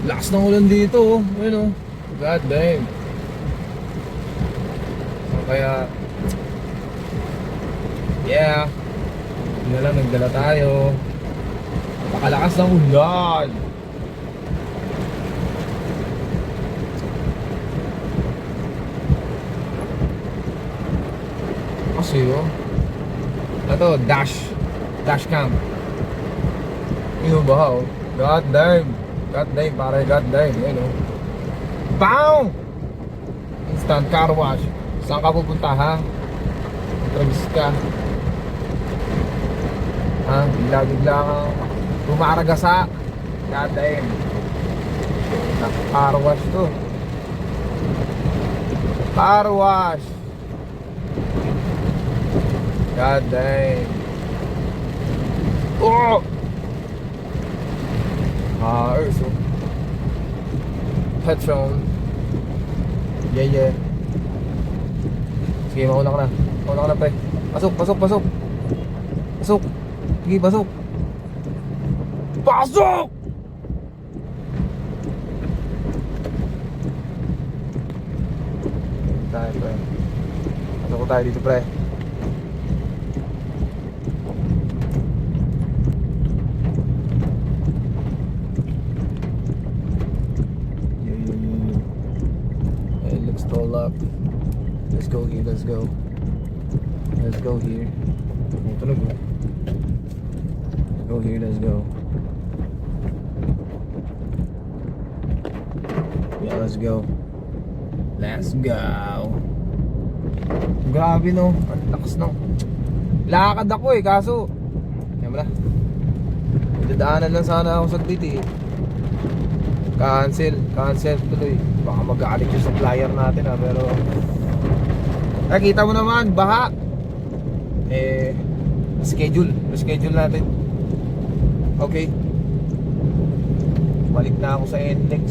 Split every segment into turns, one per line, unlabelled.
Lakas ng ulan dito, oh. Ayun, oh. God damn. So, kaya, yeah, yun na lang, nagdala tayo. Napakalakas ng ulan. Kasi, oh. Ito, dash cam. Yun ba, oh. God damn. God damn, pare, god damn. Ayun, oh. Bang! Instant car wash. Saan ka pupunta, ha? Travis ka. Ha? Bigla-bigla kang bumaragasa. God damn. Car wash to. Car wash. God damn. Oh! Cars, oh. Petron. Yeah. Sige, mauna ka na. Mauna ka na, pre. Pasok. Pasok. Sige, pasok. Pasok! Tayo, pre. Pasok ko tayo dito, pre. Roll up. Let's go here. Let's go here. Tunog, oh. Let's go. Yeah, let's go. Grabe, no. Ang lakas, no. Lakad ako, eh. Kaso yan mo na. Dadaanan lang sana ako saglit, eh. Cancel tuloy. Baka mag-aalit yung supplier natin, ha. Pero nakita mo naman, baha. Reschedule natin. Okay. Balik na ako sa NLEX.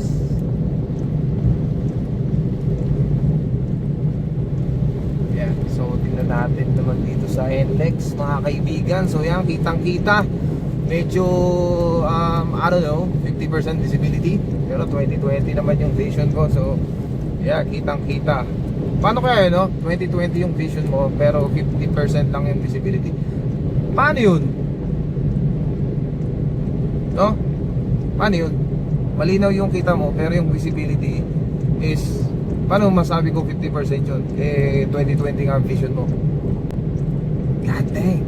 Yeah, so tingnan natin naman dito sa NLEX, mga kaibigan. So yan, kitang-kita. Medyo I don't know, 50% visibility, pero 20/20 naman yung vision ko. So yeah, kitang-kita. Paano kaya, no? 20/20 yung vision mo, pero 50% lang yung visibility. Paano yun? No? Paano yun? Malinaw yung kita mo, pero yung visibility is, paano masabi ko 50% yun? 20/20 nga ang vision mo. God dang.